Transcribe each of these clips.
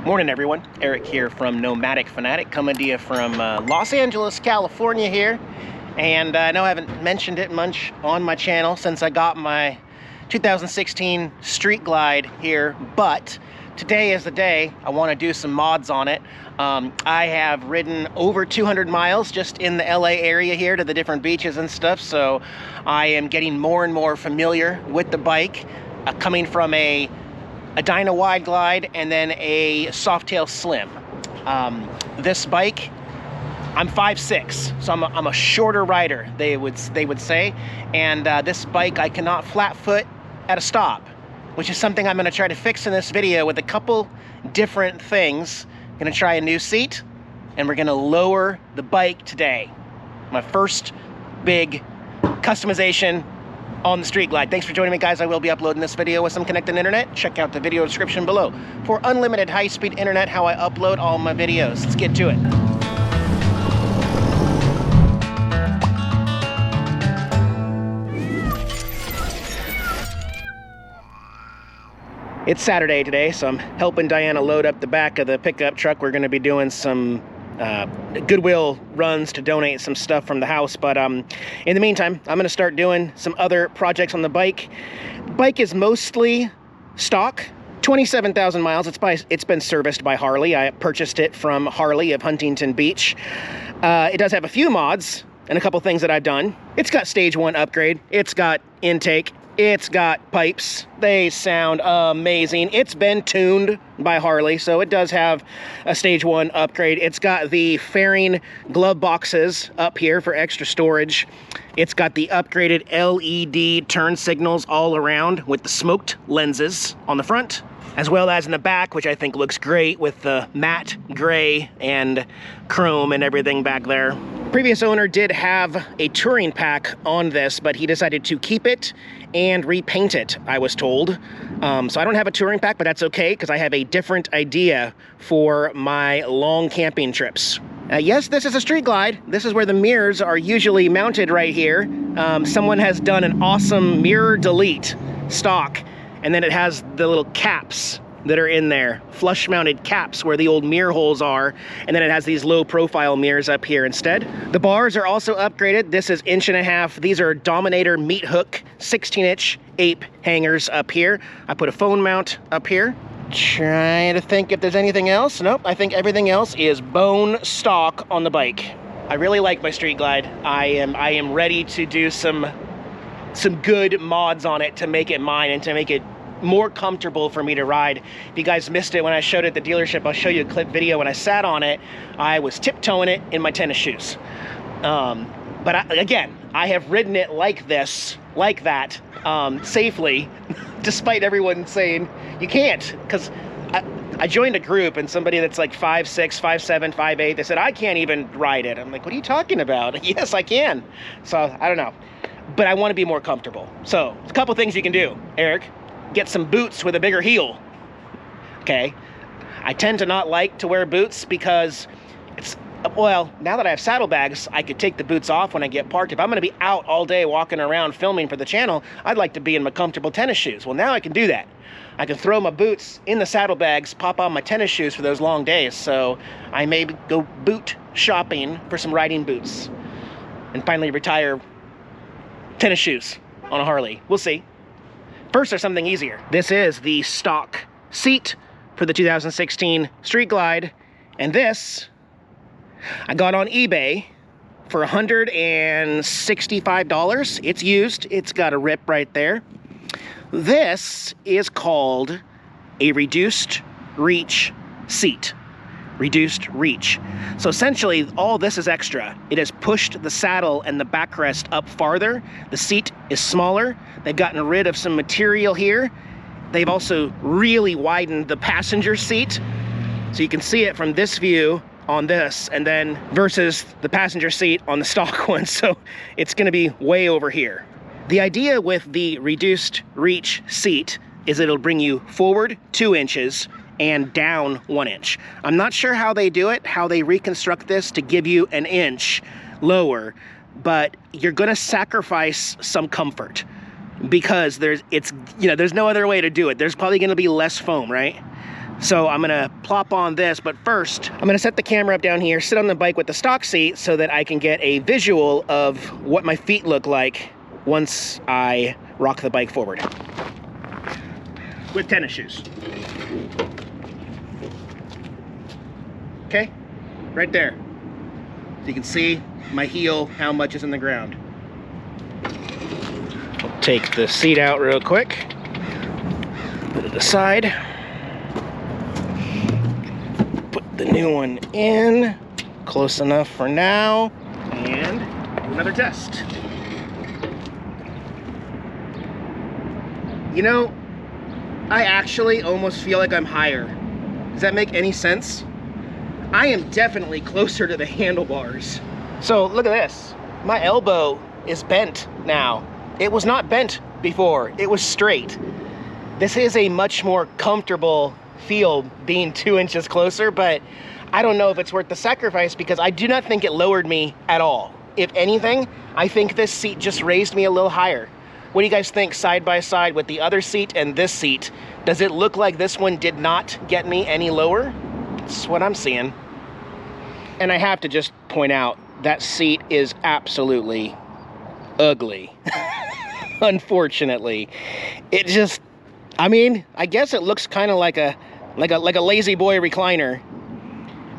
Morning everyone, Eric here from Nomadic Fanatic, coming to you from Los Angeles, California here. And I know I haven't mentioned it much on my channel since I got my 2016 Street Glide here, but today is the day I want to do some mods on it. I have ridden over 200 miles just in the LA area here to the different beaches and stuff, so I am getting more and more familiar with the bike, coming from a Dyna Wide Glide and then a Softail Slim. This bike, I'm 5'6", so I'm a shorter rider, they would say, and this bike I cannot flat foot at a stop, which is something I'm going to try to fix in this video with a couple different things. I'm going to try a new seat, and we're going to lower the bike today. My first big customization on the Street Glide. Thanks for joining me, guys. I will be uploading this video with some Connecten internet. Check out the video description below for unlimited high-speed internet, how I upload all my videos. Let's get to it. It's Saturday today, so I'm helping Diana load up the back of the pickup truck. We're going to be doing some Goodwill runs to donate some stuff from the house, but in the meantime, I'm going to start doing some other projects on the bike. Bike is mostly stock, 27,000 miles. It's been serviced by Harley. I purchased it from Harley of Huntington Beach. It does have a few mods and a couple things that I've done. It's got stage 1 upgrade. It's got intake. It's got pipes. They sound amazing. It's been tuned by Harley, so it does have a stage 1 upgrade. It's got the fairing glove boxes up here for extra storage. It's got the upgraded LED turn signals all around with the smoked lenses on the front, as well as in the back, which I think looks great with the matte gray and chrome and everything back there. Previous owner did have a touring pack on this, but he decided to keep it and repaint it, I was told. So I don't have a touring pack, but that's okay, because I have a different idea for my long camping trips. Yes, this is a Street Glide. This is where the mirrors are usually mounted right here. Someone has done an awesome mirror delete stock, and then it has the little caps that are in there, flush mounted caps where the old mirror holes are, and then it has these low profile mirrors up here instead. The bars are also upgraded. This is 1.5 inch. These are Dominator meat hook 16-inch ape hangers up here. I put a phone mount up here. Trying to think if there's anything else. Nope, I think everything else is bone stock on the bike. I really like my Street Glide. I am ready to do some good mods on it to make it mine and to make it more comfortable for me to ride. If you guys missed it when I showed it at the dealership, I'll show you a clip video. When I sat on it, I was tiptoeing it in my tennis shoes. But again, I have ridden it like this, like that, safely, despite everyone saying you can't, because I joined a group and somebody that's like 5'6", 5'7", 5'8", they said, I can't even ride it. I'm like, what are you talking about? Yes, I can. So I don't know, but I want to be more comfortable. So a couple things you can do, Eric. Get some boots with a bigger heel. Okay, I tend to not like to wear boots because it's, well, now that I have saddlebags, I could take the boots off when I get parked. If I'm going to be out all day walking around filming for the channel, I'd like to be in my comfortable tennis shoes. Well, now I can do that. I can throw my boots in the saddlebags, pop on my tennis shoes for those long days. So I may go boot shopping for some riding boots and finally retire tennis shoes on a Harley. We'll see. First, there's something easier. This is the stock seat for the 2016 Street Glide, and this I got on eBay for $165. It's used. It's got a rip right there. This is called a reduced reach seat. Reduced reach. So essentially, all this is extra. It has pushed the saddle and the backrest up farther. The seat is smaller. They've gotten rid of some material here. They've also really widened the passenger seat. So you can see it from this view on this, and then versus the passenger seat on the stock one. So it's gonna be way over here. The idea with the reduced reach seat is it'll bring you forward 2 inches and down 1 inch. I'm not sure how they do it, how they reconstruct this to give you an inch lower, but you're gonna sacrifice some comfort because there's no other way to do it. There's probably gonna be less foam, right? So I'm gonna plop on this, but first I'm gonna set the camera up down here, sit on the bike with the stock seat so that I can get a visual of what my feet look like once I rock the bike forward. With tennis shoes. Okay, right there. So you can see my heel, how much is in the ground. I'll take the seat out real quick. Put it aside. Put the new one in. Close enough for now. And do another test. You know, I actually almost feel like I'm higher. Does that make any sense? I am definitely closer to the handlebars. So look at this. My elbow is bent now. It was not bent before. It was straight. This is a much more comfortable feel being 2 inches closer, but I don't know if it's worth the sacrifice because I do not think it lowered me at all. If anything, I think this seat just raised me a little higher. What do you guys think side by side with the other seat and this seat? Does it look like this one did not get me any lower? That's what I'm seeing. And I have to just point out, that seat is absolutely ugly. Unfortunately. It just, I mean, I guess it looks kind of like a lazy boy recliner.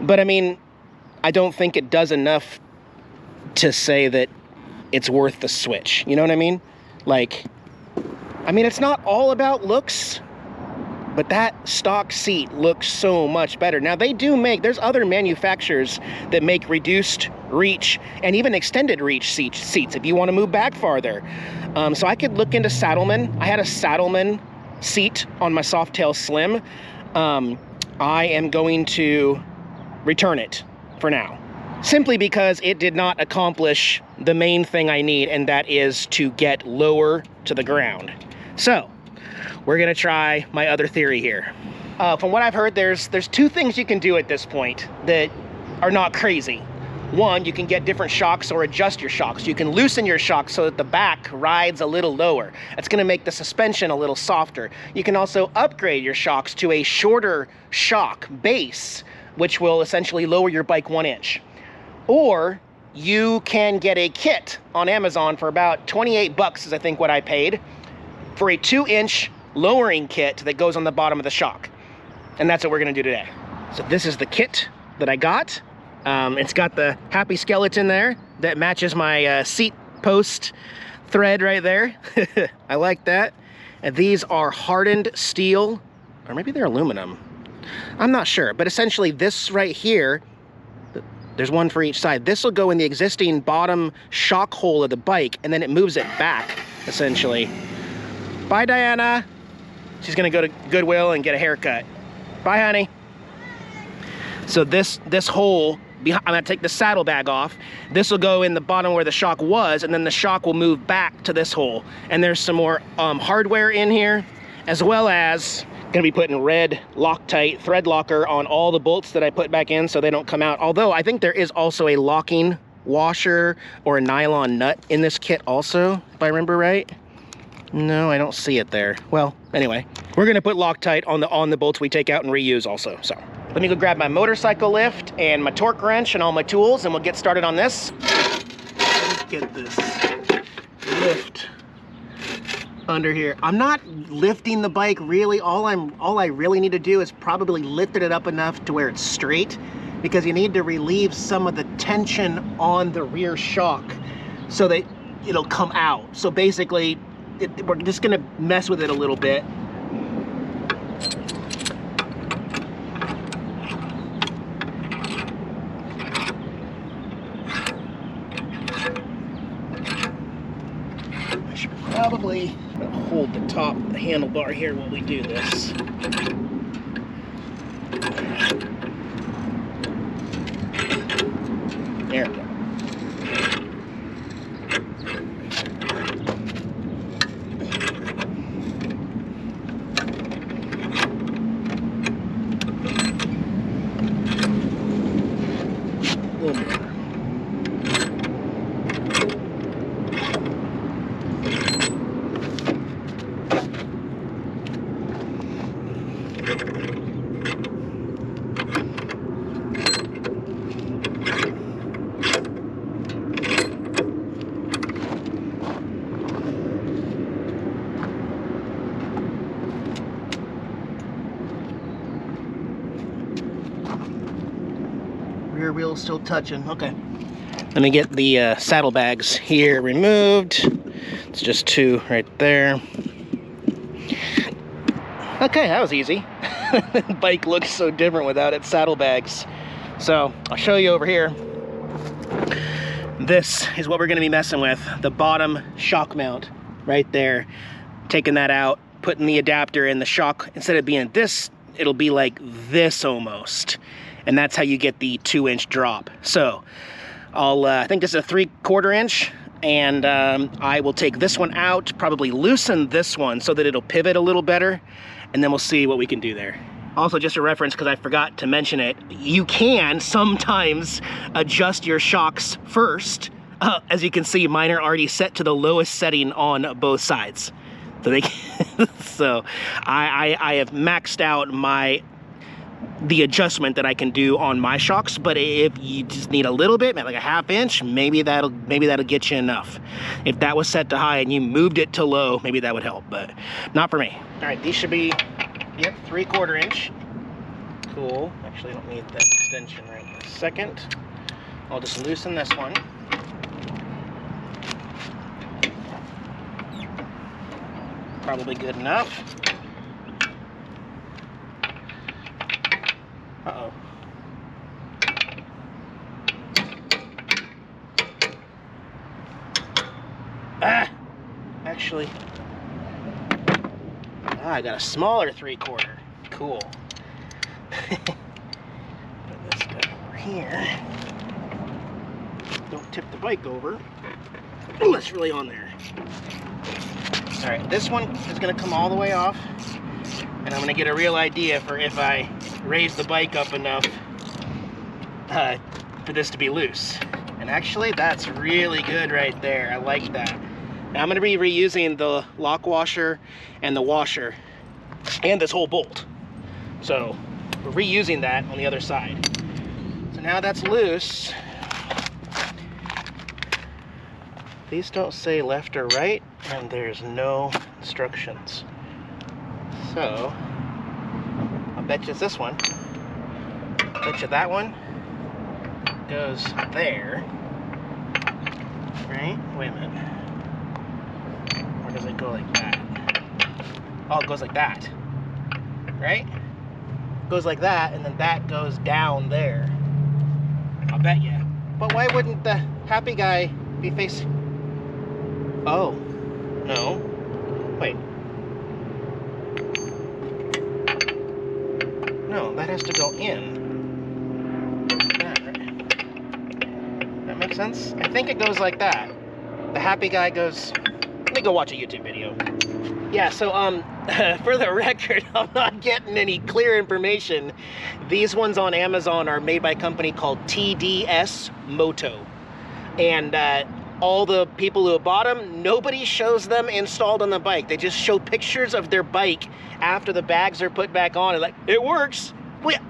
But I mean, I don't think it does enough to say that it's worth the switch. You know what I mean? Like, I mean, it's not all about looks, but that stock seat looks so much better. Now they do make, there's other manufacturers that make reduced reach and even extended reach seats if you want to move back farther. So I could look into Saddlemen. I had a Saddlemen seat on my Softail Slim. I am going to return it for now, simply because it did not accomplish the main thing I need, and that is to get lower to the ground. So we're gonna try my other theory here. From what I've heard, there's 2 things you can do at this point that are not crazy. One, you can get different shocks or adjust your shocks. You can loosen your shocks so that the back rides a little lower. That's gonna make the suspension a little softer. You can also upgrade your shocks to a shorter shock base, which will essentially lower your bike 1 inch. Or you can get a kit on Amazon for about 28 bucks is I think what I paid, for a 2-inch lowering kit that goes on the bottom of the shock. And that's what we're gonna do today. So this is the kit that I got. It's got the happy skeleton there that matches my seat post thread right there. I like that. And these are hardened steel, or maybe they're aluminum. I'm not sure, but essentially this right here, there's one for each side. This will go in the existing bottom shock hole of the bike, and then it moves it back, essentially. Bye, Diana. She's gonna go to Goodwill and get a haircut. Bye, honey. So this hole, I'm gonna take the saddlebag off. This will go in the bottom where the shock was, and then the shock will move back to this hole. And there's some more hardware in here, as well as gonna be putting red Loctite thread locker on all the bolts that I put back in so they don't come out. Although I think there is also a locking washer or a nylon nut in this kit also, if I remember right. No, I don't see it there. Well, anyway, we're gonna put Loctite on the bolts we take out and reuse also, so. Let me go grab my motorcycle lift and my torque wrench and all my tools, and we'll get started on this. Let's get this lift under here. I'm not lifting the bike really. All I really need to do is probably lift it up enough to where it's straight, because you need to relieve some of the tension on the rear shock so that it'll come out. So basically, we're just gonna mess with it a little bit. I should probably hold the top of the handlebar here while we do this. There we go. Rear wheel's still touching. Okay. Let me get the saddlebags here removed. It's just 2 right there. Okay, that was easy. The bike looks so different without its saddlebags. So I'll show you over here. This is what we're gonna be messing with. The bottom shock mount right there. Taking that out, putting the adapter in the shock. Instead of being this, it'll be like this almost. And that's how you get the 2-inch drop. So I think this is a 3/4 inch, and I will take this one out, probably loosen this one so that it'll pivot a little better, and then we'll see what we can do there. Also, just a reference, because I forgot to mention it, you can sometimes adjust your shocks first. As you can see, mine are already set to the lowest setting on both sides. So they so I have maxed out the adjustment that I can do on my shocks, but if you just need a little bit, like a 1/2 inch, maybe that'll get you enough. If that was set to high and you moved it to low, maybe that would help, but not for me. All right, these should be, yep, 3/4 inch. Cool. Actually, I don't need that extension right this second. I'll just loosen this one. Probably good enough. Uh-oh. Ah! Actually, I got a smaller 3/4. Cool. Put this guy over here. Don't tip the bike over. Oh, it's really on there. All right, this one is gonna come all the way off, and I'm gonna get a real idea for if I raise the bike up enough for this to be loose. And actually, that's really good right there. I like that. Now I'm gonna be reusing the lock washer and the washer and this whole bolt. So we're reusing that on the other side. So now that's loose. These don't say left or right, and there's no instructions. So I'll bet you it's this one. I'll bet you that one goes there. Right? Wait a minute. Or does it go like that? Oh, it goes like that. Right? It goes like that, and then that goes down there. I'll bet you. But why wouldn't the happy guy be facing? Oh, no. Wait. No, that has to go in. That makes sense? I think it goes like that. The happy guy goes... Let me go watch a YouTube video. Yeah, so, for the record, I'm not getting any clear information. These ones on Amazon are made by a company called TDS Moto. And, all the people who have bought them, nobody shows them installed on the bike. They just show pictures of their bike after the bags are put back on and like, it works. Well, yeah.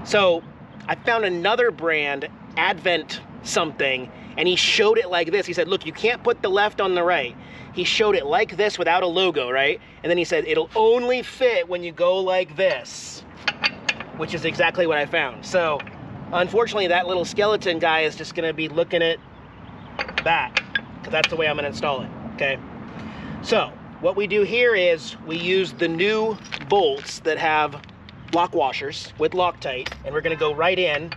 So I found another brand, Advent something, and he showed it like this. He said, look, you can't put the left on the right. He showed it like this without a logo, right? And then he said, it'll only fit when you go like this, which is exactly what I found. So unfortunately, that little skeleton guy is just gonna be looking at that, because that's the way I'm going to install it. Okay, so what we do here is we use the new bolts that have lock washers with Loctite, and we're going to go right in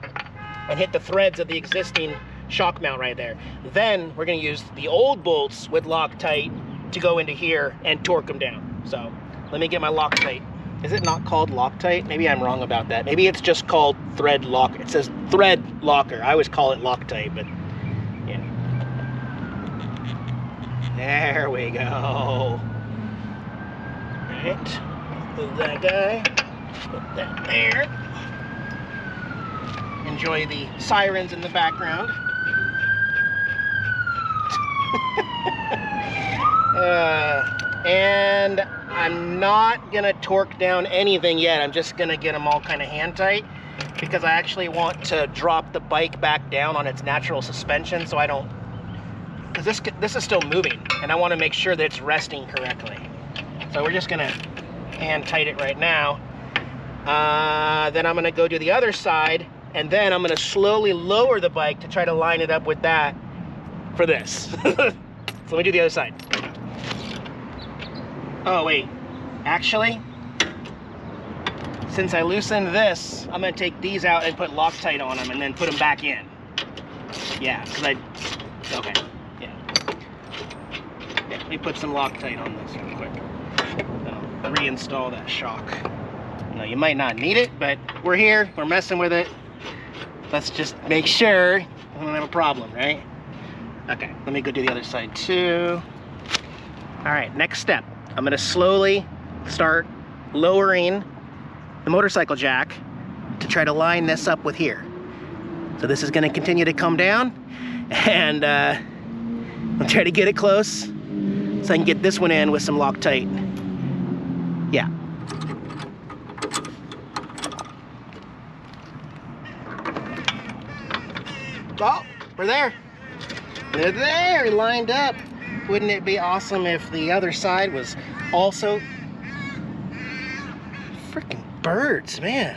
and hit the threads of the existing shock mount right there. Then we're going to use the old bolts with Loctite to go into here and torque them down. So let me get my Loctite. Is it not called Loctite? Maybe I'm wrong about that. Maybe it's just called thread locker. It says thread locker. I always call it Loctite, but yeah. There we go. Right. Move that guy. Put that there. Enjoy the sirens in the background. And I'm not gonna torque down anything yet. I'm just gonna get them all kind of hand tight, because I actually want to drop the bike back down on its natural suspension, so I don't, because this is still moving, and I want to make sure that it's resting correctly. So we're just gonna hand tight it right now. Then I'm gonna go to the other side and then I'm gonna slowly lower the bike to try to line it up with that for this. So let me do the other side. Oh wait, actually, since I loosened this, I'm gonna take these out and put Loctite on them and then put them back in. Yeah, okay, yeah. Yeah, let me put some Loctite on this real quick. I'll reinstall that shock. Now, you might not need it, but we're here, we're messing with it. Let's just make sure I don't have a problem, right? Okay, let me go do the other side too. All right, next step. I'm gonna slowly start lowering the motorcycle jack to try to line this up with here. So this is gonna continue to come down, and I'll try to get it close so I can get this one in with some Loctite. Yeah. Oh, we're there. They're there, lined up. Wouldn't it be awesome if the other side was also... Freaking birds, man.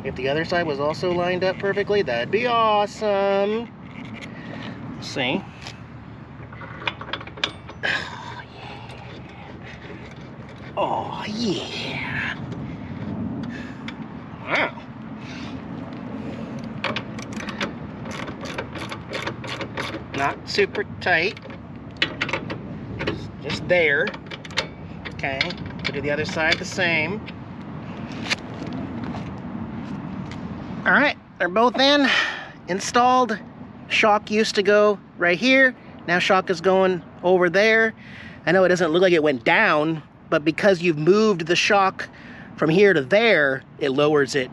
If the other side was also lined up perfectly, that'd be awesome. Let's see. Oh, yeah. Wow. Not super tight. Just there. Okay. We'll do the other side the same. All right, they're both in, installed. Shock used to go right here. Now shock is going over there. I know it doesn't look like it went down, but because you've moved the shock from here to there, it lowers it.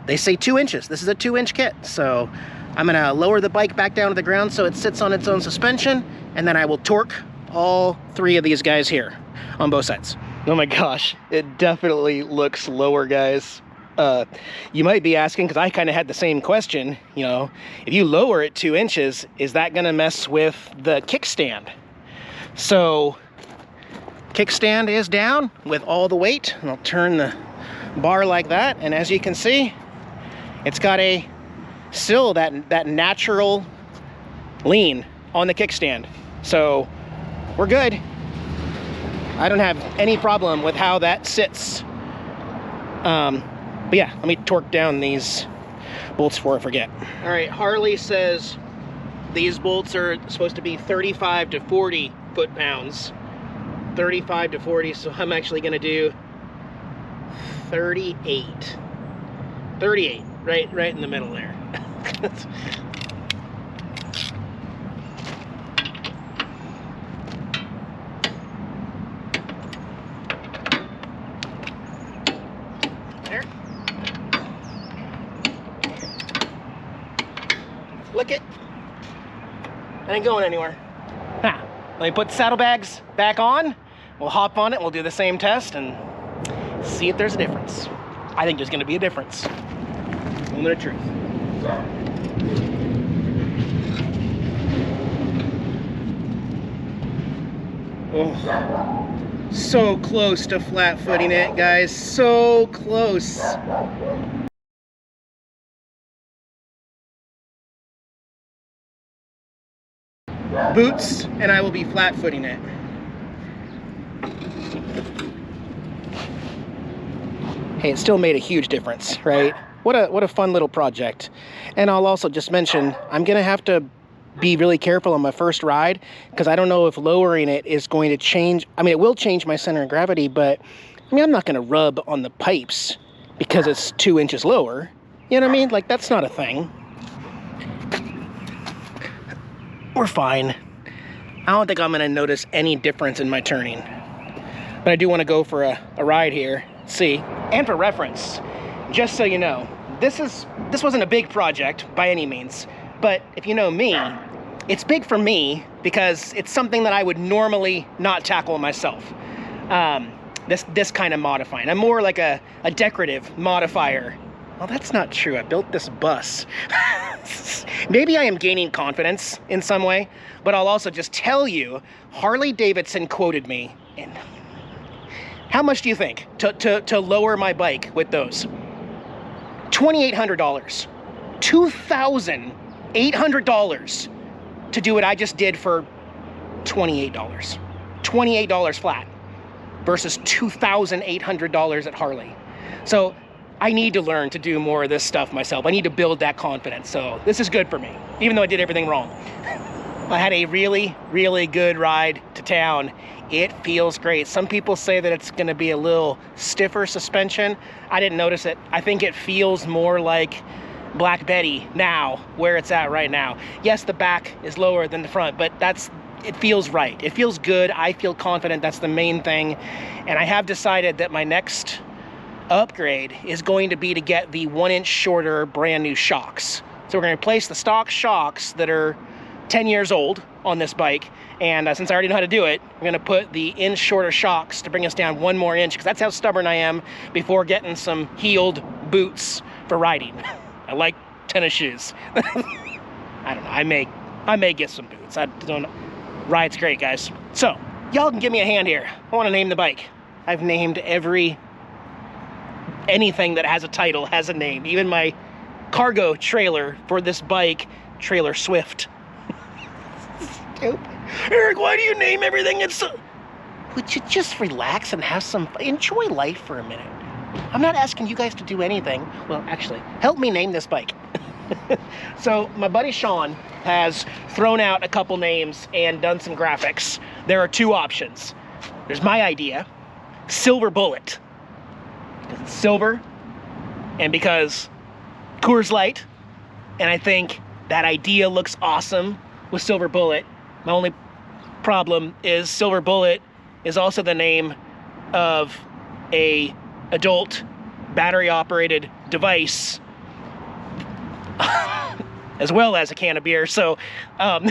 They say 2 inches. This is a 2-inch kit. So I'm gonna lower the bike back down to the ground so it sits on its own suspension, and then I will torque all 3 of these guys here on both sides. Oh my gosh, it definitely looks lower, guys. You might be asking, because I kind of had the same question, you know, if you lower it 2 inches, is that gonna mess with the kickstand? So, kickstand is down with all the weight, and I'll turn the bar like that, and as you can see, it's got a still that natural lean on the kickstand. So, we're good. I don't have any problem with how that sits. But yeah, let me torque down these bolts before I forget. All right, Harley says these bolts are supposed to be 35 to 40 foot-pounds. 35 to 40, so I'm actually gonna do 38. 38, right in the middle there. There. Flick it. I ain't going anywhere. Now, let me put the saddlebags back on. We'll hop on it, we'll do the same test and see if there's a difference. I think there's gonna be a difference. Moment of truth. Oh, so close to flat footing it, guys, so close. Boots, and I will be flat footing it. Hey, it still made a huge difference, right? What a fun little project. And I'll also just mention, I'm gonna have to be really careful on my first ride, because I don't know if lowering it is going to change. I mean, it will change my center of gravity, but I mean, I'm not gonna rub on the pipes because it's 2 inches lower. You know what I mean? Like, that's not a thing. We're fine. I don't think I'm gonna notice any difference in my turning. But I do wanna go for a ride here, see. And for reference, just so you know, this wasn't a big project by any means, but if you know me, it's big for me because it's something that I would normally not tackle myself. This kind of modifying. I'm more like a decorative modifier. Well, that's not true. I built this bus. Maybe I am gaining confidence in some way, but I'll also just tell you, Harley Davidson quoted me, and how much do you think to lower my bike with those? $2,800. $2,800 to do what I just did for $28. $28 flat versus $2,800 at Harley. So I need to learn to do more of this stuff myself. I need to build that confidence. So this is good for me, even though I did everything wrong. I had a really, really good ride to town. It feels great. Some people say that it's gonna be a little stiffer suspension. I didn't notice it. I think it feels more like Black Betty now, where it's at right now. Yes, the back is lower than the front, but it feels right. It feels good. I feel confident. That's the main thing. And I have decided that my next upgrade is going to be to get the 1-inch shorter brand new shocks. So we're gonna replace the stock shocks that are 10 years old on this bike, and since I already know how to do it, I'm gonna put the inch shorter shocks to bring us down 1 more inch, because that's how stubborn I am before getting some heeled boots for riding. I like tennis shoes. I don't know, I may get some boots. I don't know. Ride's great, guys. So y'all can give me a hand here. I want to name the bike. I've named anything that has a title has a name. Even my cargo trailer for this bike, Trailer Swift. Eric, why do you name everything? Would you just relax and have some, enjoy life for a minute? I'm not asking you guys to do anything. Well, actually, help me name this bike. So my buddy Sean has thrown out a couple names and done some graphics. There are 2 options. There's my idea, Silver Bullet. Because it's silver, and because Coors Light, and I think that idea looks awesome with Silver Bullet. My only problem is Silver Bullet is also the name of a adult battery-operated device, as well as a can of beer. So I'm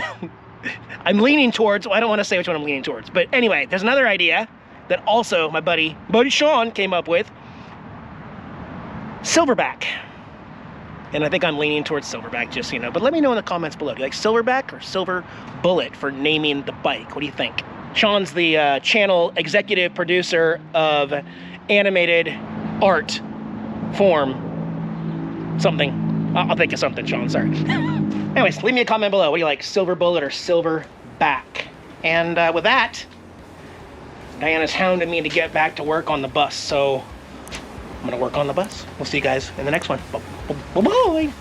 leaning towards, well, I don't want to say which one I'm leaning towards, but anyway, there's another idea that also my buddy Sean came up with, Silverback. And I think I'm leaning towards Silverback, just so you know. But let me know in the comments below. Do you like Silverback or Silver Bullet for naming the bike? What do you think? Sean's the channel executive producer of animated art form something. I'll think of something, Sean, sorry. Anyways, leave me a comment below. What do you like, Silver Bullet or Silverback? And with that, Diana's hounding me to get back to work on the bus, so I'm gonna work on the bus. We'll see you guys in the next one. Bye-bye.